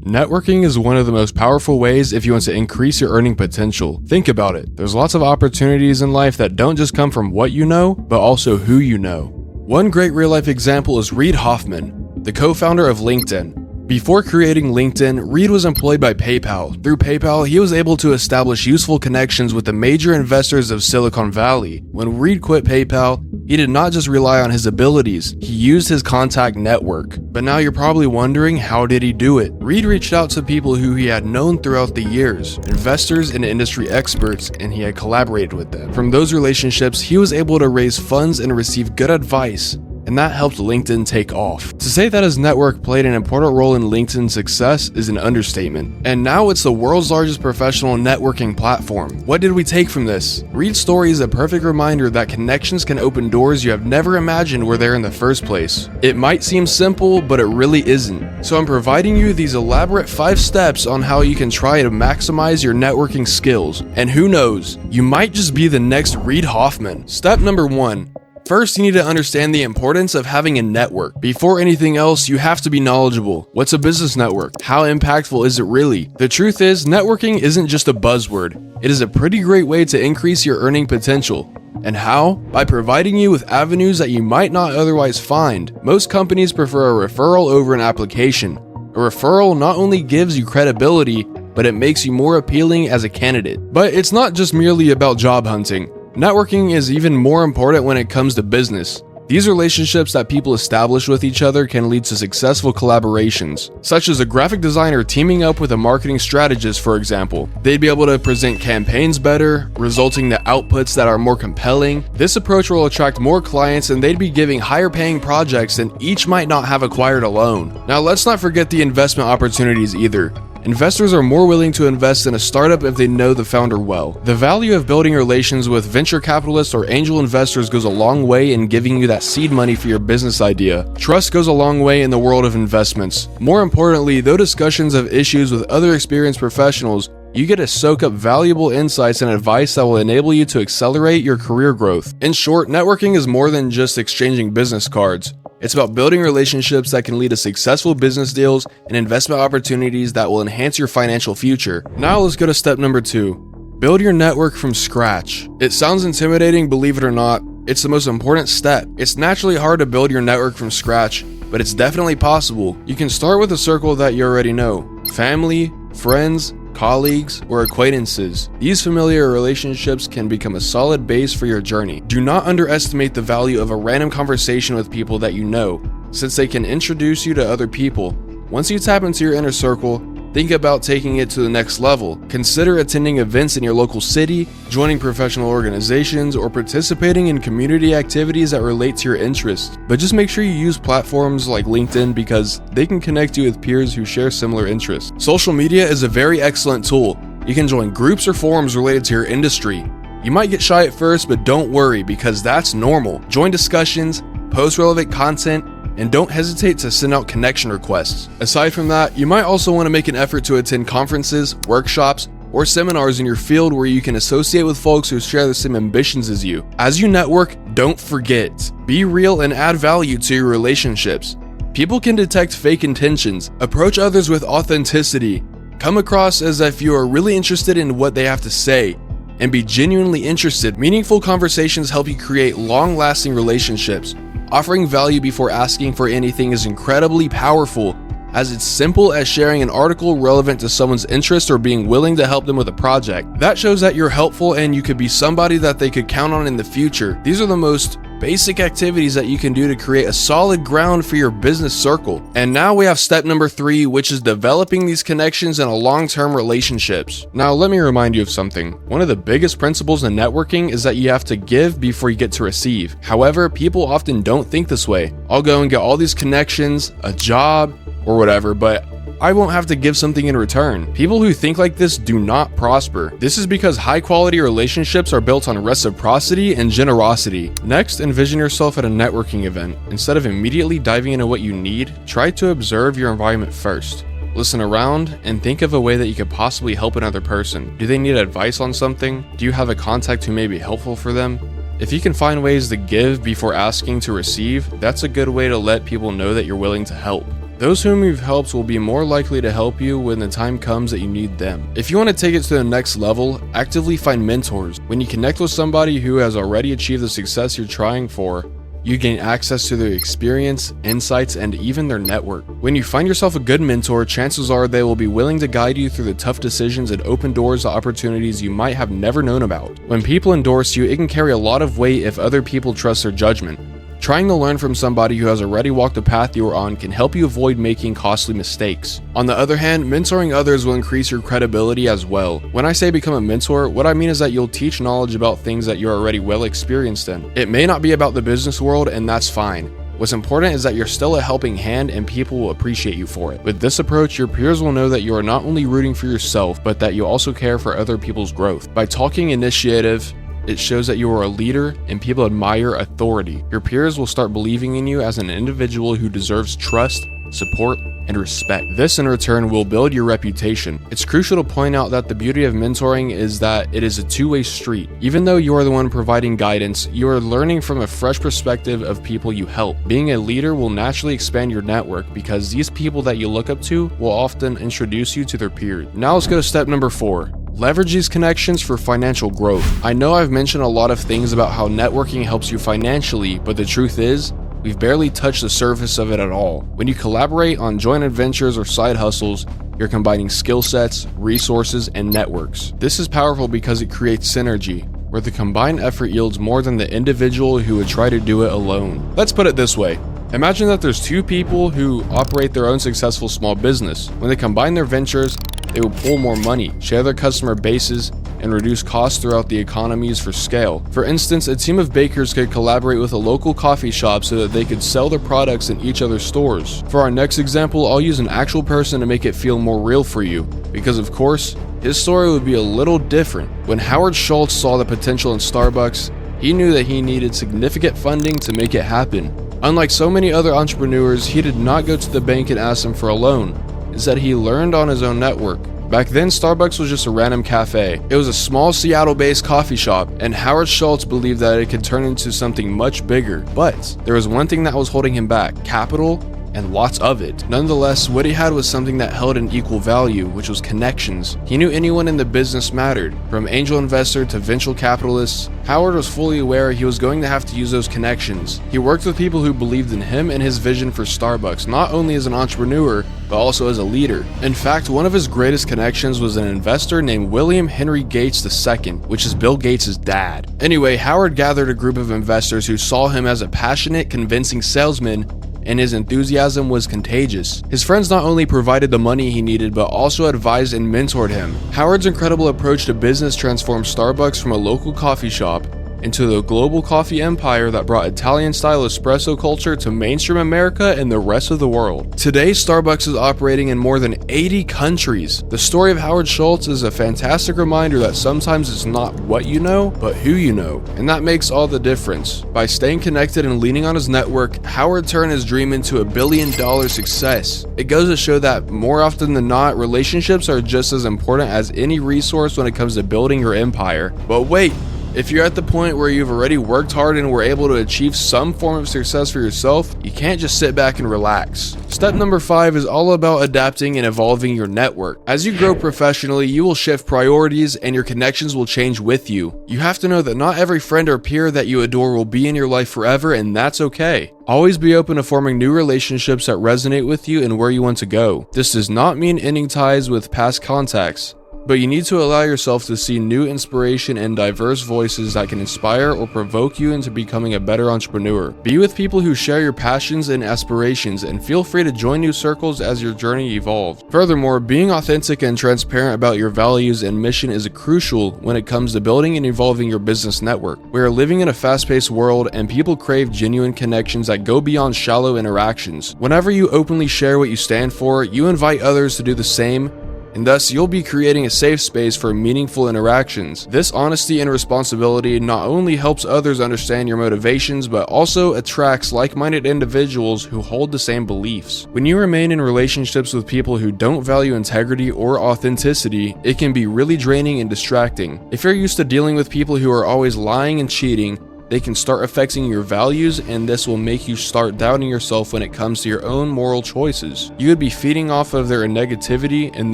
Networking is one of the most powerful ways if you want to increase your earning potential. Think about it. There's lots of opportunities in life that don't just come from what you know, but also who you know. One great real-life example is Reid Hoffman, the co-founder of LinkedIn. Before creating LinkedIn, Reid was employed by PayPal. Through PayPal, he was able to establish useful connections with the major investors of Silicon Valley. When Reid quit PayPal, he did not just rely on his abilities, he used his contact network. But now you're probably wondering, how did he do it? Reid reached out to people who he had known throughout the years, investors and industry experts, and he had collaborated with them. From those relationships, he was able to raise funds and receive good advice, and that helped LinkedIn take off. To say that his network played an important role in LinkedIn's success is an understatement. And now it's the world's largest professional networking platform. What did we take from this? Reid's story is a perfect reminder that connections can open doors you have never imagined were there in the first place. It might seem simple, but it really isn't. So I'm providing you these elaborate 5 steps on how you can try to maximize your networking skills. And who knows, you might just be the next Reid Hoffman. Step number 1. First, you need to understand the importance of having a network. Before anything else, you have to be knowledgeable. What's a business network? How impactful is it really? The truth is, networking isn't just a buzzword. It is a pretty great way to increase your earning potential. And how? By providing you with avenues that you might not otherwise find. Most companies prefer a referral over an application. A referral not only gives you credibility, but it makes you more appealing as a candidate. But it's not just merely about job hunting. Networking is even more important when it comes to business. These relationships that people establish with each other can lead to successful collaborations, such as a graphic designer teaming up with a marketing strategist, for example. They'd be able to present campaigns better, resulting in outputs that are more compelling. This approach will attract more clients and they'd be giving higher paying projects than each might not have acquired alone. Now let's not forget the investment opportunities either. Investors are more willing to invest in a startup if they know the founder well. The value of building relations with venture capitalists or angel investors goes a long way in giving you that seed money for your business idea. Trust goes a long way in the world of investments. More importantly, though discussions of issues with other experienced professionals, you get to soak up valuable insights and advice that will enable you to accelerate your career growth. In short, networking is more than just exchanging business cards. It's about building relationships that can lead to successful business deals and investment opportunities that will enhance your financial future. Now let's go to step number 2. Build your network from scratch. It sounds intimidating, believe it or not. It's the most important step. It's naturally hard to build your network from scratch, but it's definitely possible. You can start with a circle that you already know. Family, friends, colleagues, or acquaintances. These familiar relationships can become a solid base for your journey. Do not underestimate the value of a random conversation with people that you know, since they can introduce you to other people. Once you tap into your inner circle, think about taking it to the next level. Consider attending events in your local city, joining professional organizations, or participating in community activities that relate to your interests. But just make sure you use platforms like LinkedIn because they can connect you with peers who share similar interests. Social media is a very excellent tool. You can join groups or forums related to your industry. You might get shy at first, but don't worry because that's normal. Join discussions, post relevant content, and don't hesitate to send out connection requests. Aside from that, you might also want to make an effort to attend conferences, workshops, or seminars in your field where you can associate with folks who share the same ambitions as you. As you network, don't forget, be real and add value to your relationships. People can detect fake intentions. Approach others with authenticity. Come across as if you are really interested in what they have to say, and be genuinely interested. Meaningful conversations help you create long-lasting relationships. Offering value before asking for anything is incredibly powerful, as it's simple as sharing an article relevant to someone's interest or being willing to help them with a project. That shows that you're helpful and you could be somebody that they could count on in the future. These are the most basic activities that you can do to create a solid ground for your business circle. And now we have step number 3, which is developing these connections in a long-term relationships. Now let me remind you of something. One of the biggest principles in networking is that you have to give before you get to receive. However, people often don't think this way. I'll go and get all these connections, a job, or whatever, but I won't have to give something in return. People who think like this do not prosper. This is because high quality relationships are built on reciprocity and generosity. Next, envision yourself at a networking event. Instead of immediately diving into what you need, try to observe your environment first. Listen around and think of a way that you could possibly help another person. Do they need advice on something? Do you have a contact who may be helpful for them? If you can find ways to give before asking to receive, that's a good way to let people know that you're willing to help. Those whom you've helped will be more likely to help you when the time comes that you need them. If you want to take it to the next level, actively find mentors. When you connect with somebody who has already achieved the success you're trying for, you gain access to their experience, insights, and even their network. When you find yourself a good mentor, chances are they will be willing to guide you through the tough decisions and open doors to opportunities you might have never known about. When people endorse you, it can carry a lot of weight if other people trust their judgment. Trying to learn from somebody who has already walked the path you are on can help you avoid making costly mistakes. On the other hand, mentoring others will increase your credibility as well. When I say become a mentor, what I mean is that you'll teach knowledge about things that you're already well experienced in. It may not be about the business world, and that's fine. What's important is that you're still a helping hand and people will appreciate you for it. With this approach, your peers will know that you are not only rooting for yourself, but that you also care for other people's growth. By talking initiative, it shows that you are a leader and people admire authority. Your peers will start believing in you as an individual who deserves trust, support, and respect. This in return will build your reputation. It's crucial to point out that the beauty of mentoring is that it is a two-way street. Even though you are the one providing guidance, you are learning from a fresh perspective of people you help. Being a leader will naturally expand your network because these people that you look up to will often introduce you to their peers. Now let's go to step number 4. Leverage these connections for financial growth. I know I've mentioned a lot of things about how networking helps you financially, but the truth is, we've barely touched the surface of it at all. When you collaborate on joint adventures or side hustles, you're combining skill sets, resources, and networks. This is powerful because it creates synergy, where the combined effort yields more than the individual who would try to do it alone. Let's put it this way. Imagine that there's two people who operate their own successful small business. When they combine their ventures, they will pull more money, share their customer bases, and reduce costs throughout the economies for scale. For instance, a team of bakers could collaborate with a local coffee shop so that they could sell their products in each other's stores. For our next example, I'll use an actual person to make it feel more real for you, because of course, his story would be a little different. When Howard Schultz saw the potential in Starbucks, he knew that he needed significant funding to make it happen. Unlike so many other entrepreneurs, he did not go to the bank and ask them for a loan. Instead, he learned on his own network. Back then, Starbucks was just a random cafe. It was a small Seattle-based coffee shop, and Howard Schultz believed that it could turn into something much bigger. But there was one thing that was holding him back: capital, and lots of it. Nonetheless, what he had was something that held an equal value, which was connections. He knew anyone in the business mattered, from angel investor to venture capitalists. Howard was fully aware he was going to have to use those connections. He worked with people who believed in him and his vision for Starbucks, not only as an entrepreneur, but also as a leader. In fact, one of his greatest connections was an investor named William Henry Gates II, which is Bill Gates' dad. Anyway, Howard gathered a group of investors who saw him as a passionate, convincing salesman, and his enthusiasm was contagious. His friends not only provided the money he needed, but also advised and mentored him. Howard's incredible approach to business transformed Starbucks from a local coffee shop into the global coffee empire that brought Italian-style espresso culture to mainstream America and the rest of the world. Today, Starbucks is operating in more than 80 countries. The story of Howard Schultz is a fantastic reminder that sometimes it's not what you know, but who you know. And that makes all the difference. By staying connected and leaning on his network, Howard turned his dream into $1 billion success. It goes to show that more often than not, relationships are just as important as any resource when it comes to building your empire. But wait, if you're at the point where you've already worked hard and were able to achieve some form of success for yourself, you can't just sit back and relax. Step number 5 is all about adapting and evolving your network. As you grow professionally, you will shift priorities and your connections will change with you. You have to know that not every friend or peer that you adore will be in your life forever, and that's okay. Always be open to forming new relationships that resonate with you and where you want to go. This does not mean ending ties with past contacts, but you need to allow yourself to see new inspiration and diverse voices that can inspire or provoke you into becoming a better entrepreneur. Be with people who share your passions and aspirations, and feel free to join new circles as your journey evolves. Furthermore, being authentic and transparent about your values and mission is crucial when it comes to building and evolving your business network. We are living in a fast-paced world, and people crave genuine connections that go beyond shallow interactions. Whenever you openly share what you stand for, you invite others to do the same, and thus you'll be creating a safe space for meaningful interactions. This honesty and responsibility not only helps others understand your motivations, but also attracts like-minded individuals who hold the same beliefs. When you remain in relationships with people who don't value integrity or authenticity, it can be really draining and distracting. If you're used to dealing with people who are always lying and cheating, they can start affecting your values, and this will make you start doubting yourself when it comes to your own moral choices. You would be feeding off of their negativity, and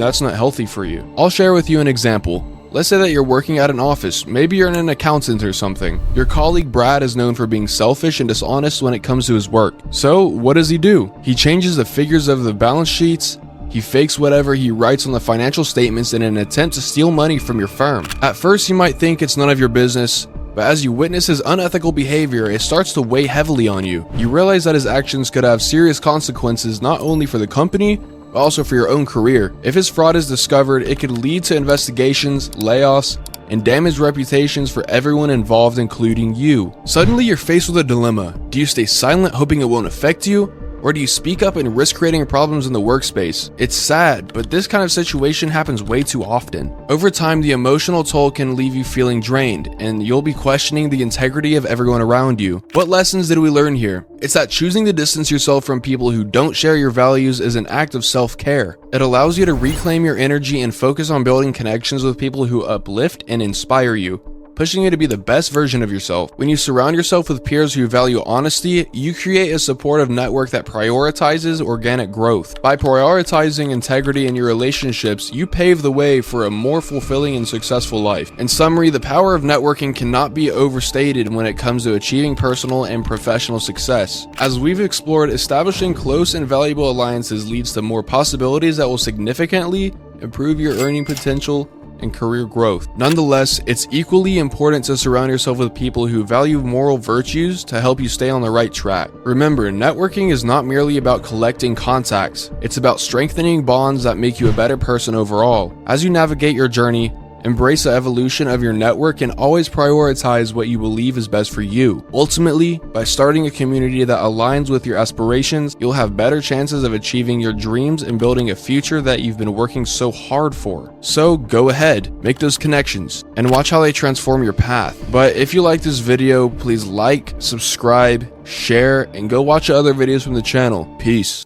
that's not healthy for you. I'll share with you an example. Let's say that you're working at an office. Maybe you're an accountant or something. Your colleague Brad is known for being selfish and dishonest when it comes to his work. So what does he do? He changes the figures of the balance sheets. He fakes whatever he writes on the financial statements in an attempt to steal money from your firm. At first, you might think it's none of your business, but as you witness his unethical behavior, it starts to weigh heavily on you. You realize that his actions could have serious consequences not only for the company, but also for your own career. If his fraud is discovered, it could lead to investigations, layoffs, and damaged reputations for everyone involved, including you. Suddenly, you're faced with a dilemma. Do you stay silent hoping it won't affect you? Or do you speak up and risk creating problems in the workspace? It's sad, but this kind of situation happens way too often. Over time, the emotional toll can leave you feeling drained, and you'll be questioning the integrity of everyone around you. What lessons did we learn here? It's that choosing to distance yourself from people who don't share your values is an act of self-care. It allows you to reclaim your energy and focus on building connections with people who uplift and inspire you, pushing you to be the best version of yourself. When you surround yourself with peers who value honesty, you create a supportive network that prioritizes organic growth. By prioritizing integrity in your relationships, you pave the way for a more fulfilling and successful life. In summary, the power of networking cannot be overstated when it comes to achieving personal and professional success. As we've explored, establishing close and valuable alliances leads to more possibilities that will significantly improve your earning potential and career growth. Nonetheless, it's equally important to surround yourself with people who value moral virtues to help you stay on the right track. Remember, networking is not merely about collecting contacts, it's about strengthening bonds that make you a better person overall. As you navigate your journey, embrace the evolution of your network and always prioritize what you believe is best for you. Ultimately, by starting a community that aligns with your aspirations, you'll have better chances of achieving your dreams and building a future that you've been working so hard for. So go ahead, make those connections, and watch how they transform your path. But if you like this video, please like, subscribe, share, and go watch other videos from the channel. Peace.